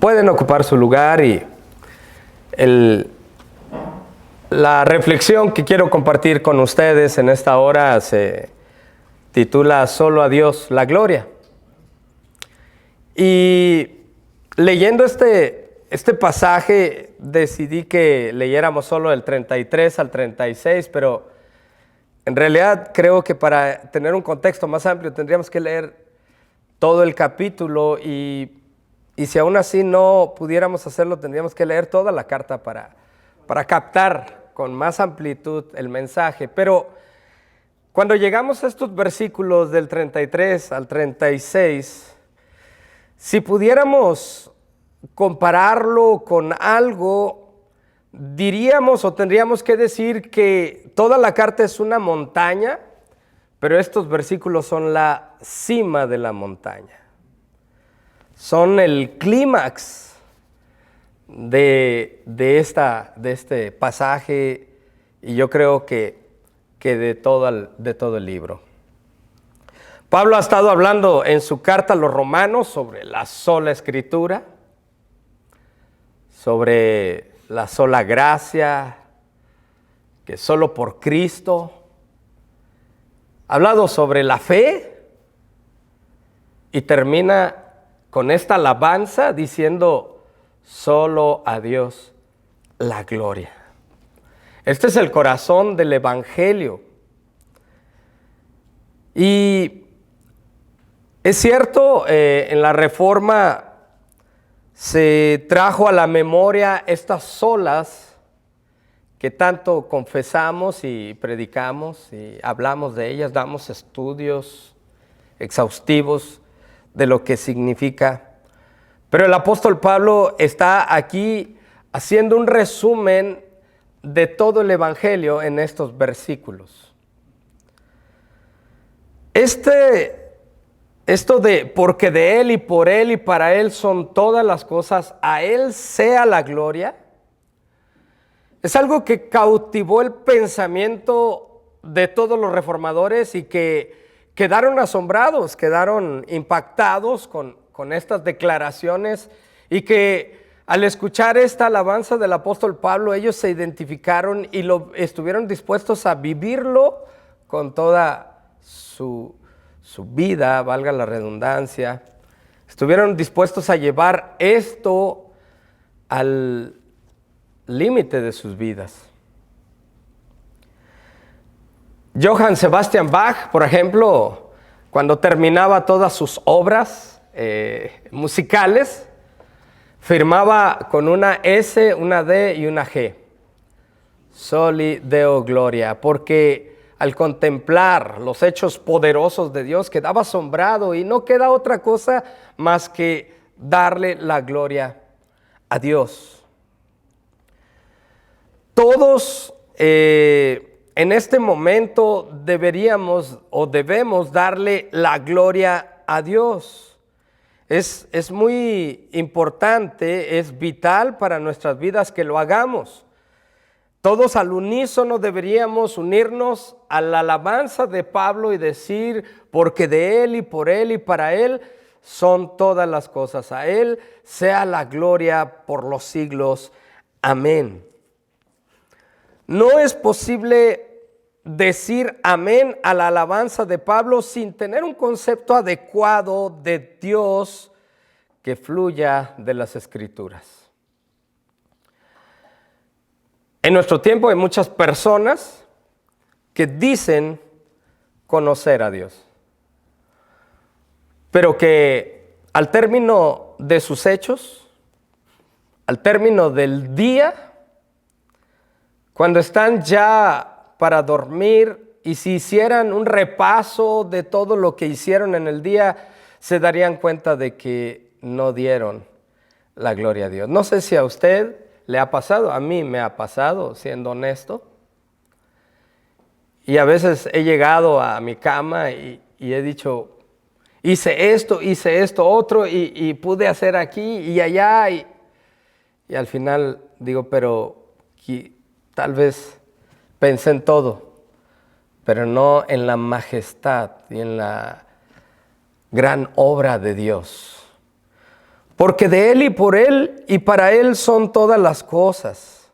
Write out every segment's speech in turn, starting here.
Pueden ocupar su lugar y la reflexión que quiero compartir con ustedes en esta hora se titula Solo a Dios la gloria. Y leyendo este pasaje decidí que leyéramos solo del 33 al 36, pero en realidad creo que para tener un contexto más amplio tendríamos que leer todo el capítulo y si aún así no pudiéramos hacerlo, tendríamos que leer toda la carta para captar con más amplitud el mensaje. Pero cuando llegamos a estos versículos del 33 al 36, si pudiéramos compararlo con algo, diríamos o tendríamos que decir que toda la carta es una montaña, pero estos versículos son la cima de la montaña. Son el clímax de este pasaje y yo creo que de todo el libro. Pablo ha estado hablando en su carta a los romanos sobre la sola escritura, sobre la sola gracia, que solo por Cristo. Ha hablado sobre la fe y termina con esta alabanza diciendo, solo a Dios la gloria. Este es el corazón del Evangelio. Y es cierto, en la Reforma se trajo a la memoria estas solas que tanto confesamos y predicamos y hablamos de ellas, damos estudios exhaustivos de lo que significa. Pero el apóstol Pablo está aquí haciendo un resumen de todo el Evangelio en estos versículos. Esto de porque de Él y por Él y para Él son todas las cosas, a Él sea la gloria, es algo que cautivó el pensamiento de todos los reformadores y que quedaron asombrados, quedaron impactados con estas declaraciones y que al escuchar esta alabanza del apóstol Pablo, ellos se identificaron y estuvieron dispuestos a vivirlo con toda su vida, valga la redundancia. Estuvieron dispuestos a llevar esto al límite de sus vidas. Johann Sebastian Bach, por ejemplo, cuando terminaba todas sus obras musicales, firmaba con una S, una D y una G. Soli Deo Gloria, porque al contemplar los hechos poderosos de Dios quedaba asombrado y no queda otra cosa más que darle la gloria a Dios. Todos en este momento deberíamos o debemos darle la gloria a Dios. Es muy importante, es vital para nuestras vidas que lo hagamos. Todos al unísono deberíamos unirnos a la alabanza de Pablo y decir, porque de Él y por Él y para Él son todas las cosas. A Él sea la gloria por los siglos. Amén. No es posible decir amén a la alabanza de Pablo sin tener un concepto adecuado de Dios que fluya de las Escrituras. En nuestro tiempo hay muchas personas que dicen conocer a Dios, pero que al término de sus hechos, al término del día, cuando están ya para dormir y si hicieran un repaso de todo lo que hicieron en el día, se darían cuenta de que no dieron la gloria a Dios. No sé si a usted le ha pasado, a mí me ha pasado, siendo honesto. Y a veces he llegado a mi cama y he dicho, hice esto, otro y pude hacer aquí y allá. Y al final digo, pero tal vez pensé en todo, pero no en la majestad y en la gran obra de Dios. Porque de Él y por Él y para Él son todas las cosas.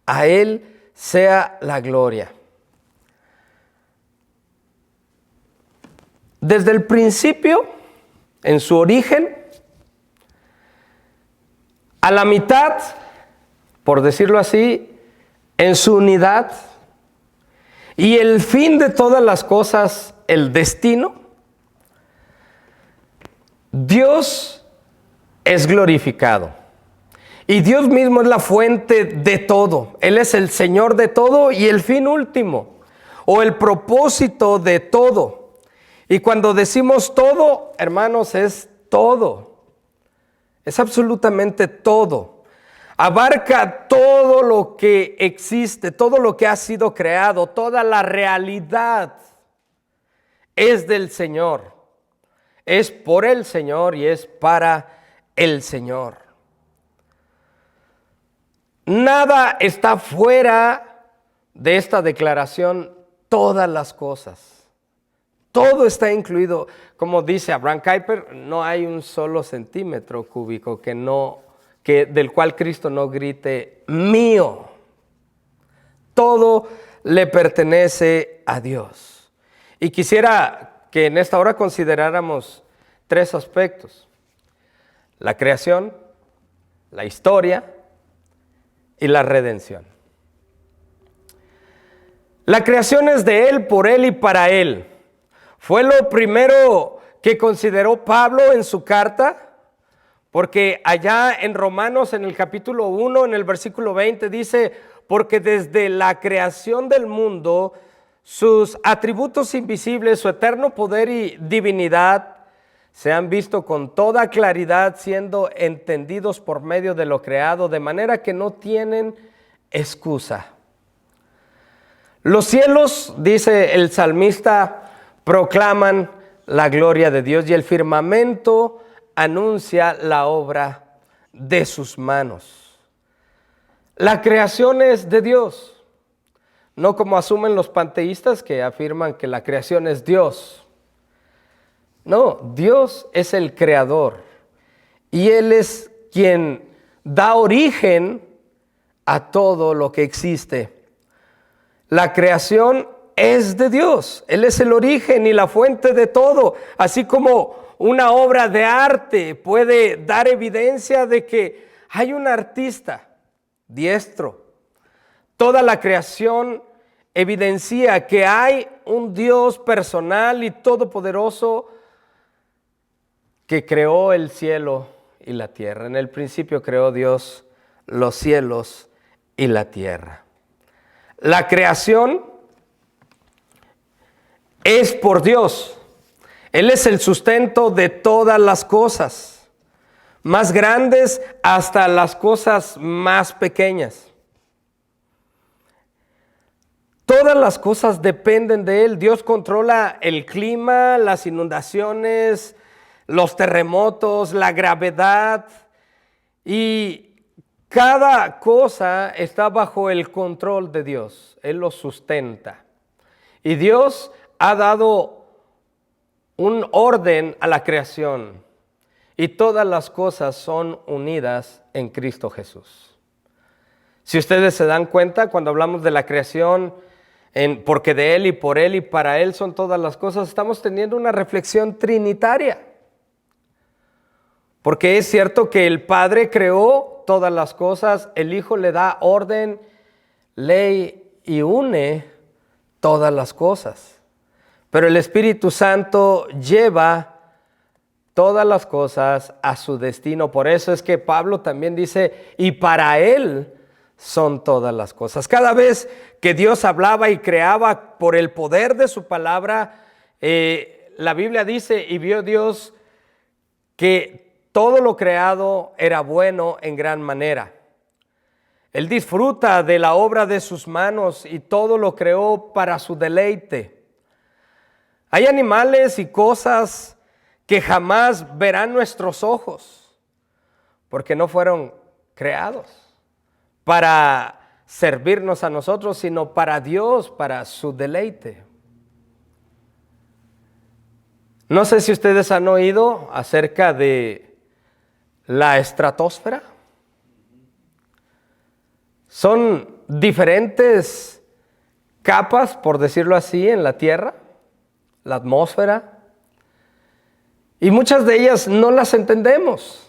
A Él sea la gloria. Desde el principio, en su origen, a la mitad, por decirlo así, en su unidad, y el fin de todas las cosas, el destino, Dios es glorificado. Y Dios mismo es la fuente de todo. Él es el Señor de todo y el fin último, o el propósito de todo. Y cuando decimos todo, hermanos, es todo. Es absolutamente todo. Abarca todo lo que existe, todo lo que ha sido creado, toda la realidad es del Señor. Es por el Señor y es para el Señor. Nada está fuera de esta declaración, todas las cosas. Todo está incluido. Como dice Abraham Kuyper, no hay un solo centímetro cúbico del cual Cristo no grite mío. Todo le pertenece a Dios. Y quisiera que en esta hora consideráramos 3 aspectos: la creación, la historia y la redención. La creación es de Él, por Él y para Él. Fue lo primero que consideró Pablo en su carta, porque allá en Romanos, en el capítulo 1, en el versículo 20, dice: porque desde la creación del mundo, sus atributos invisibles, su eterno poder y divinidad, se han visto con toda claridad, siendo entendidos por medio de lo creado, de manera que no tienen excusa. Los cielos, dice el salmista, proclaman la gloria de Dios, y el firmamento anuncia la obra de sus manos. La creación es de Dios, no como asumen los panteístas que afirman que la creación es Dios. No, Dios es el creador y Él es quien da origen a todo lo que existe. La creación es de Dios. Él es el origen y la fuente de todo. Así como una obra de arte puede dar evidencia de que hay un artista diestro, toda la creación evidencia que hay un Dios personal y todopoderoso que creó el cielo y la tierra. En el principio creó Dios los cielos y la tierra. La creación es por Dios. Él es el sustento de todas las cosas, más grandes hasta las cosas más pequeñas. Todas las cosas dependen de Él. Dios controla el clima, las inundaciones, los terremotos, la gravedad, y cada cosa está bajo el control de Dios. Él lo sustenta. Y Dios ha dado un orden a la creación, y todas las cosas son unidas en Cristo Jesús. Si ustedes se dan cuenta, cuando hablamos de la creación, porque de Él y por Él y para Él son todas las cosas, estamos teniendo una reflexión trinitaria. Porque es cierto que el Padre creó todas las cosas, el Hijo le da orden, ley y une todas las cosas. Pero el Espíritu Santo lleva todas las cosas a su destino. Por eso es que Pablo también dice, y para Él son todas las cosas. Cada vez que Dios hablaba y creaba por el poder de su palabra, la Biblia dice, y vio Dios que todo lo creado era bueno en gran manera. Él disfruta de la obra de sus manos y todo lo creó para su deleite. Hay animales y cosas que jamás verán nuestros ojos, porque no fueron creados para servirnos a nosotros, sino para Dios, para su deleite. No sé si ustedes han oído acerca de la estratosfera. Son diferentes capas, por decirlo así, en la Tierra, la atmósfera, y muchas de ellas no las entendemos.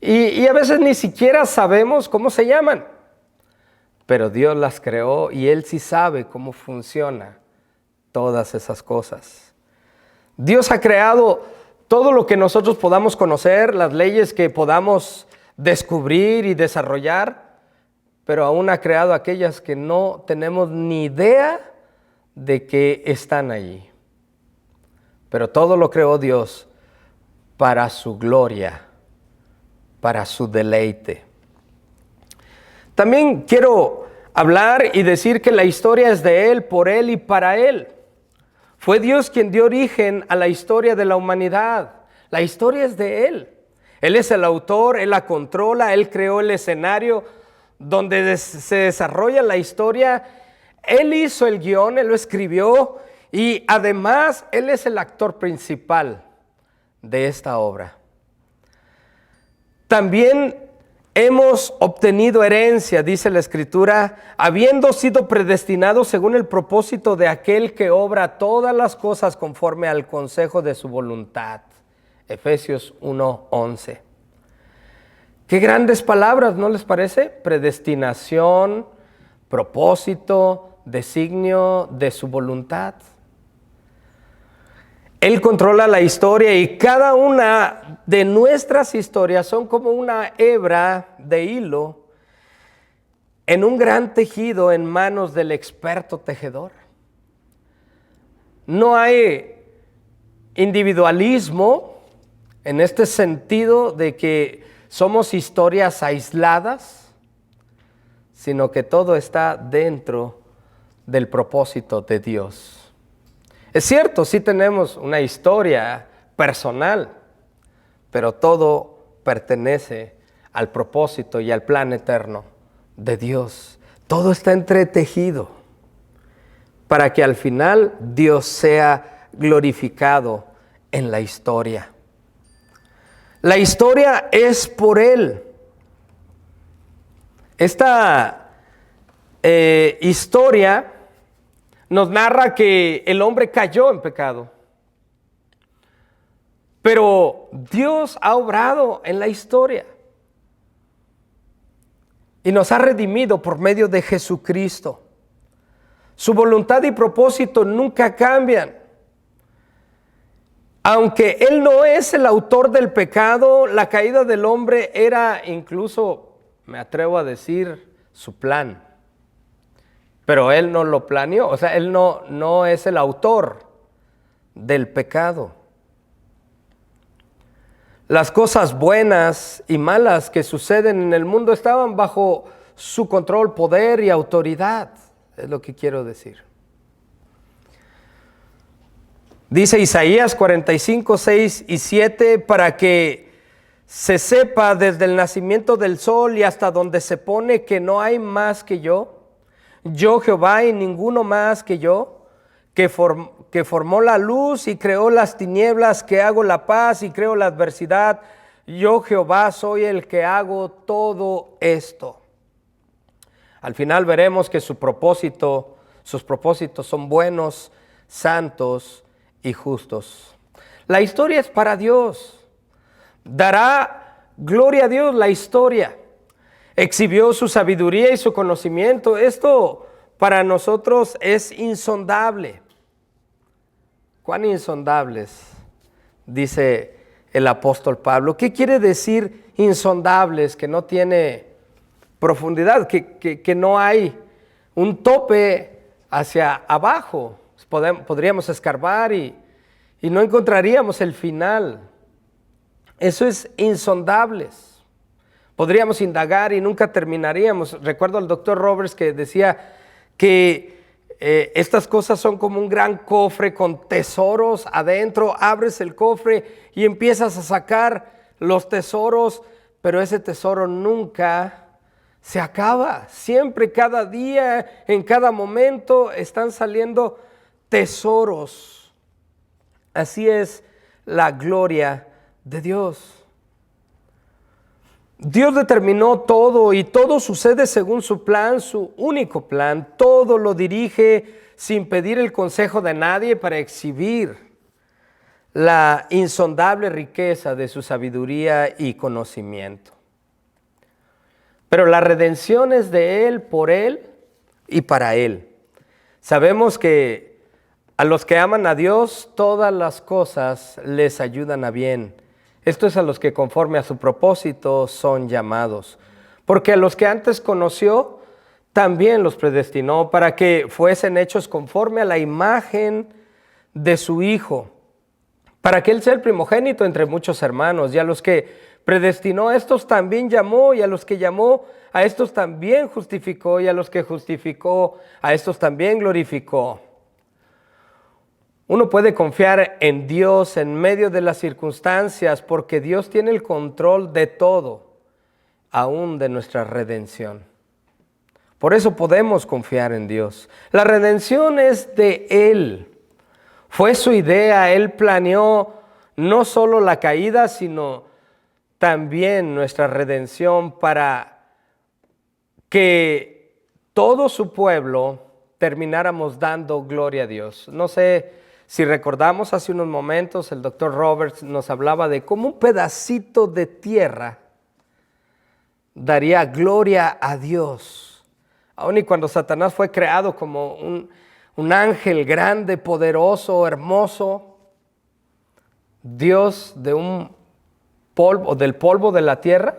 Y a veces ni siquiera sabemos cómo se llaman, pero Dios las creó y Él sí sabe cómo funciona todas esas cosas. Dios ha creado todo lo que nosotros podamos conocer, las leyes que podamos descubrir y desarrollar, pero aún ha creado aquellas que no tenemos ni idea de que están allí. Pero todo lo creó Dios para su gloria, para su deleite. También quiero hablar y decir que la historia es de Él, por Él y para Él. Fue Dios quien dio origen a la historia de la humanidad. La historia es de Él. Él es el autor, Él la controla, Él creó el escenario donde se desarrolla la historia. Él hizo el guión, Él lo escribió y además Él es el actor principal de esta obra. También hemos obtenido herencia, dice la Escritura, habiendo sido predestinados según el propósito de aquel que obra todas las cosas conforme al consejo de su voluntad. Efesios 1:11. Qué grandes palabras, ¿no les parece? Predestinación, propósito, designio de su voluntad. Él controla la historia y cada una de nuestras historias son como una hebra de hilo en un gran tejido en manos del experto tejedor. No hay individualismo en este sentido de que somos historias aisladas, sino que todo está dentro del propósito de Dios. Es cierto, sí tenemos una historia personal, pero todo pertenece al propósito y al plan eterno de Dios. Todo está entretejido para que al final Dios sea glorificado en la historia. La historia es por Él. Esta historia nos narra que el hombre cayó en pecado. Pero Dios ha obrado en la historia y nos ha redimido por medio de Jesucristo. Su voluntad y propósito nunca cambian. Aunque Él no es el autor del pecado, la caída del hombre era incluso, me atrevo a decir, su plan. Pero Él no lo planeó, o sea, Él no es el autor del pecado. Las cosas buenas y malas que suceden en el mundo estaban bajo su control, poder y autoridad, es lo que quiero decir. Dice Isaías 45, 6 y 7, para que se sepa desde el nacimiento del sol y hasta donde se pone que no hay más que yo Jehová y ninguno más que yo, que formó la luz y creó las tinieblas, que hago la paz y creo la adversidad. Yo Jehová soy el que hago todo esto. Al final veremos que sus propósitos son buenos, santos y justos. La historia es para Dios. Dará gloria a Dios la historia. Exhibió su sabiduría y su conocimiento. Esto para nosotros es insondable. ¿Cuán insondables? Dice el apóstol Pablo. ¿Qué quiere decir insondables? Que no tiene profundidad, que no hay un tope hacia abajo. Podríamos escarbar y no encontraríamos el final. Eso es insondables. Podríamos indagar y nunca terminaríamos. Recuerdo al doctor Roberts que decía que estas cosas son como un gran cofre con tesoros adentro. Abres el cofre y empiezas a sacar los tesoros, pero ese tesoro nunca se acaba. Siempre, cada día, en cada momento están saliendo tesoros. Así es la gloria de Dios. Dios determinó todo y todo sucede según su plan, su único plan. Todo lo dirige sin pedir el consejo de nadie para exhibir la insondable riqueza de su sabiduría y conocimiento. Pero la redención es de Él, por Él y para Él. Sabemos que a los que aman a Dios, todas las cosas les ayudan a bien. Esto es a los que conforme a su propósito son llamados. Porque a los que antes conoció, también los predestinó para que fuesen hechos conforme a la imagen de su Hijo, para que Él sea el primogénito entre muchos hermanos. Y a los que predestinó, a estos también llamó, y a los que llamó, a estos también justificó, y a los que justificó, a estos también glorificó. Uno puede confiar en Dios en medio de las circunstancias porque Dios tiene el control de todo, aún de nuestra redención. Por eso podemos confiar en Dios. La redención es de Él. Fue su idea. Él planeó no solo la caída, sino también nuestra redención para que todo su pueblo termináramos dando gloria a Dios. No sé si recordamos hace unos momentos, el doctor Roberts nos hablaba de cómo un pedacito de tierra daría gloria a Dios. Aun y cuando Satanás fue creado como un ángel grande, poderoso, hermoso, Dios del polvo de la tierra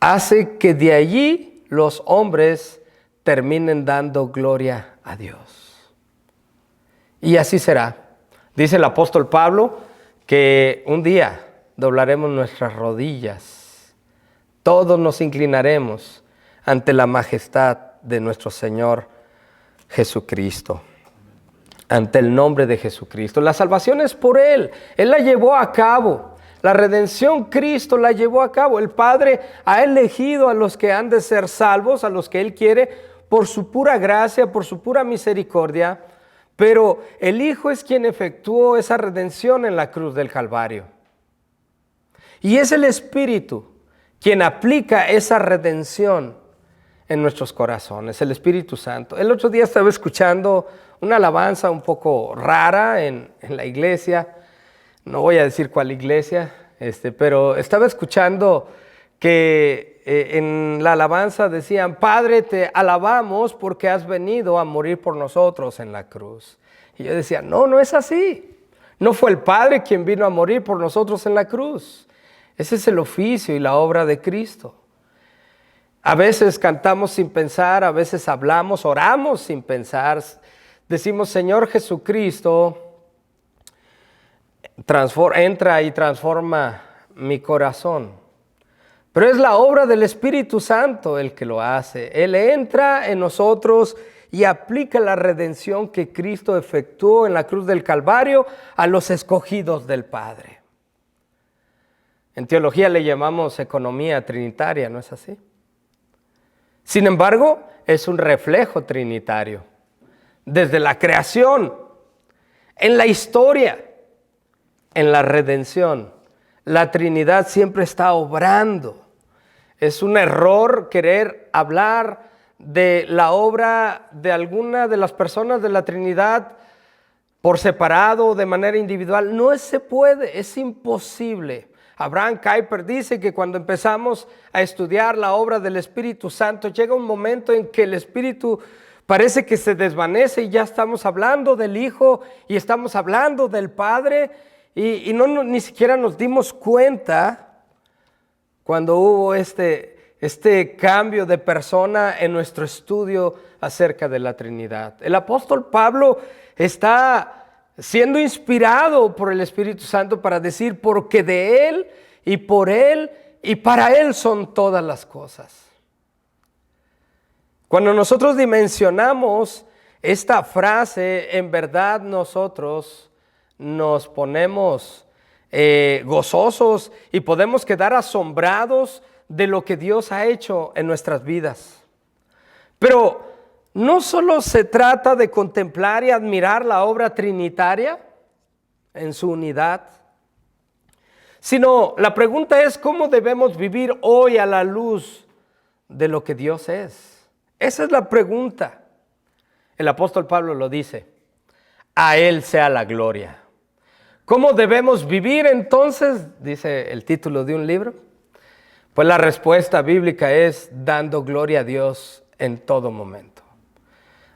hace que de allí los hombres terminen dando gloria a Dios. Y así será. Dice el apóstol Pablo que un día doblaremos nuestras rodillas, todos nos inclinaremos ante la majestad de nuestro Señor Jesucristo, ante el nombre de Jesucristo. La salvación es por Él. Él la llevó a cabo. La redención Cristo la llevó a cabo. El Padre ha elegido a los que han de ser salvos, a los que Él quiere, por su pura gracia, por su pura misericordia. Pero el Hijo es quien efectuó esa redención en la cruz del Calvario. Y es el Espíritu quien aplica esa redención en nuestros corazones, el Espíritu Santo. El otro día estaba escuchando una alabanza un poco rara en la iglesia. No voy a decir cuál iglesia, pero estaba escuchando que en la alabanza decían: Padre, te alabamos porque has venido a morir por nosotros en la cruz. Y yo decía, no es así. No fue el Padre quien vino a morir por nosotros en la cruz. Ese es el oficio y la obra de Cristo. A veces cantamos sin pensar, a veces hablamos, oramos sin pensar. Decimos: Señor Jesucristo, entra y transforma mi corazón. Pero es la obra del Espíritu Santo el que lo hace. Él entra en nosotros y aplica la redención que Cristo efectuó en la cruz del Calvario a los escogidos del Padre. En teología le llamamos economía trinitaria, ¿no es así? Sin embargo, es un reflejo trinitario. Desde la creación, en la historia, en la redención, la Trinidad siempre está obrando. Es un error querer hablar de la obra de alguna de las personas de la Trinidad por separado o de manera individual. No se puede, es imposible. Abraham Kuyper dice que cuando empezamos a estudiar la obra del Espíritu Santo, llega un momento en que el Espíritu parece que se desvanece y ya estamos hablando del Hijo y estamos hablando del Padre y ni siquiera nos dimos cuenta cuando hubo este cambio de persona en nuestro estudio acerca de la Trinidad. El apóstol Pablo está siendo inspirado por el Espíritu Santo para decir: porque de Él y por Él y para Él son todas las cosas. Cuando nosotros dimensionamos esta frase, en verdad nosotros nos ponemos gozosos y podemos quedar asombrados de lo que Dios ha hecho en nuestras vidas. Pero no solo se trata de contemplar y admirar la obra trinitaria en su unidad, sino la pregunta es cómo debemos vivir hoy a la luz de lo que Dios es. Esa es la pregunta. El apóstol Pablo lo dice: a Él sea la gloria. ¿Cómo debemos vivir entonces? Dice el título de un libro. Pues la respuesta bíblica es dando gloria a Dios en todo momento.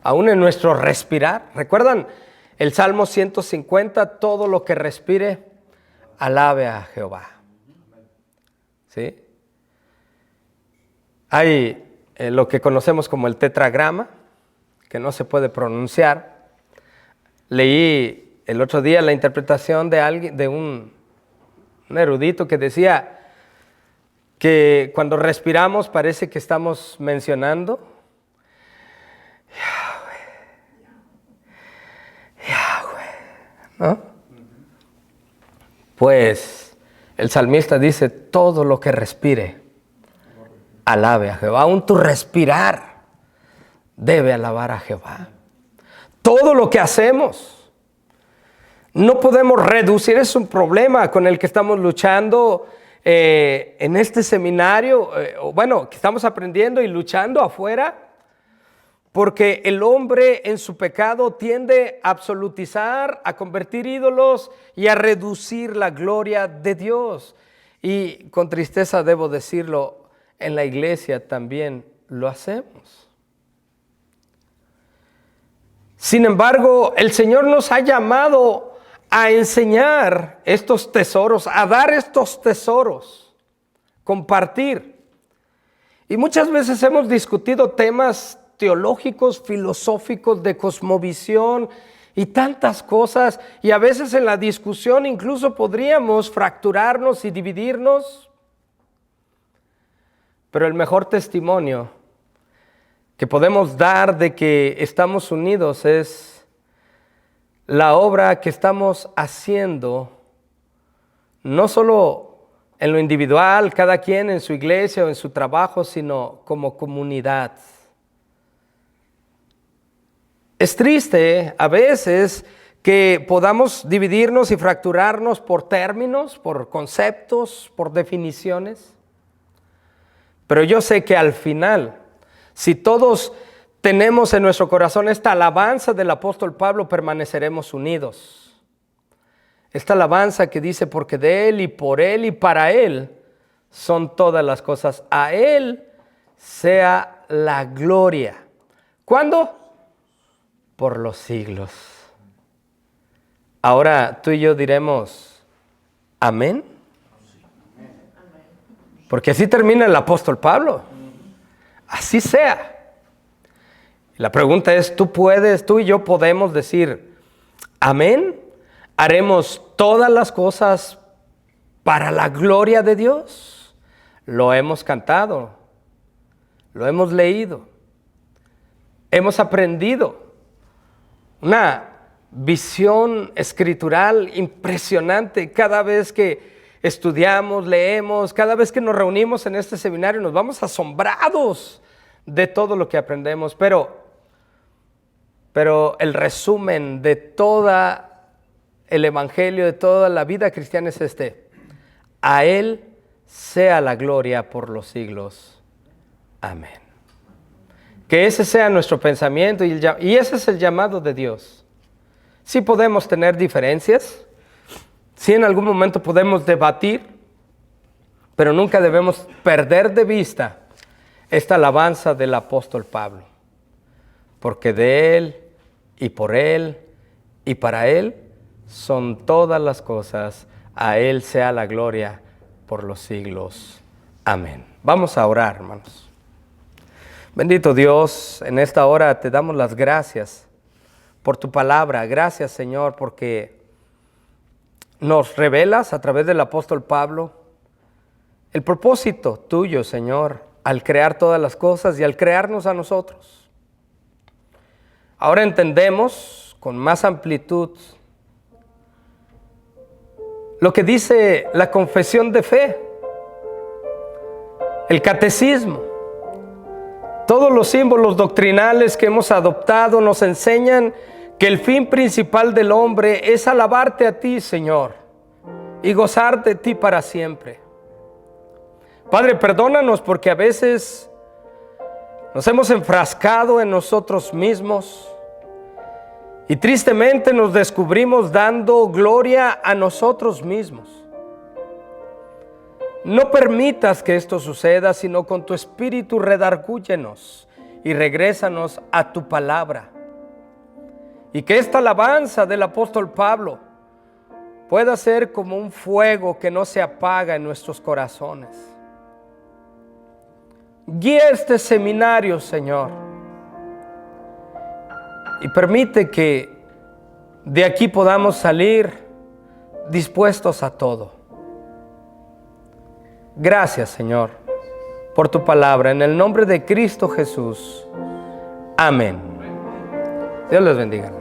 Aún en nuestro respirar. ¿Recuerdan el Salmo 150? Todo lo que respire, alabe a Jehová. ¿Sí? Hay lo que conocemos como el tetragrama, que no se puede pronunciar. Leí el otro día la interpretación de un erudito que decía que cuando respiramos parece que estamos mencionando Yahweh, ¿no? Pues el salmista dice: todo lo que respire, alabe a Jehová. Aún tu respirar debe alabar a Jehová. Todo lo que hacemos, no podemos reducir. Es un problema con el que estamos luchando en este seminario, que estamos aprendiendo y luchando afuera, porque el hombre en su pecado tiende a absolutizar, a convertir ídolos y a reducir la gloria de Dios. Y con tristeza debo decirlo, en la iglesia también lo hacemos. Sin embargo, el Señor nos ha llamado a enseñar estos tesoros, a dar estos tesoros, compartir. Y muchas veces hemos discutido temas teológicos, filosóficos, de cosmovisión y tantas cosas. Y a veces en la discusión incluso podríamos fracturarnos y dividirnos. Pero el mejor testimonio que podemos dar de que estamos unidos es la obra que estamos haciendo, no solo en lo individual, cada quien en su iglesia o en su trabajo, sino como comunidad. Es triste a veces que podamos dividirnos y fracturarnos por términos, por conceptos, por definiciones. Pero yo sé que al final, si todos tenemos en nuestro corazón esta alabanza del apóstol Pablo, permaneceremos unidos. Esta alabanza que dice: porque de Él y por Él y para Él son todas las cosas. A Él sea la gloria. ¿Cuándo? Por los siglos. Ahora tú y yo diremos: amén. Porque así termina el apóstol Pablo. Así sea. La pregunta es: tú y yo podemos decir amén. ¿Haremos todas las cosas para la gloria de Dios? Lo hemos cantado, lo hemos leído, hemos aprendido una visión escritural impresionante. Cada vez que estudiamos, leemos, cada vez que nos reunimos en este seminario nos vamos asombrados de todo lo que aprendemos. Pero el resumen de todo el evangelio, de toda la vida cristiana es este: a Él sea la gloria por los siglos. Amén. Que ese sea nuestro pensamiento y ese es el llamado de Dios. Sí podemos tener diferencias, sí en algún momento podemos debatir, pero nunca debemos perder de vista esta alabanza del apóstol Pablo. Porque de Él y por Él y para Él son todas las cosas. A Él sea la gloria por los siglos. Amén. Vamos a orar, hermanos. Bendito Dios, en esta hora te damos las gracias por tu palabra. Gracias, Señor, porque nos revelas a través del apóstol Pablo el propósito tuyo, Señor, al crear todas las cosas y al crearnos a nosotros. Ahora entendemos con más amplitud lo que dice la confesión de fe, el catecismo. Todos los símbolos doctrinales que hemos adoptado nos enseñan que el fin principal del hombre es alabarte a ti, Señor, y gozar de ti para siempre. Padre, perdónanos porque a veces nos hemos enfrascado en nosotros mismos y tristemente nos descubrimos dando gloria a nosotros mismos. No permitas que esto suceda, sino con tu Espíritu redargúyenos y regrésanos a tu palabra. Y que esta alabanza del apóstol Pablo pueda ser como un fuego que no se apaga en nuestros corazones. Guía este seminario, Señor, y permite que de aquí podamos salir dispuestos a todo. Gracias, Señor, por tu palabra. En el nombre de Cristo Jesús. Amén. Dios les bendiga.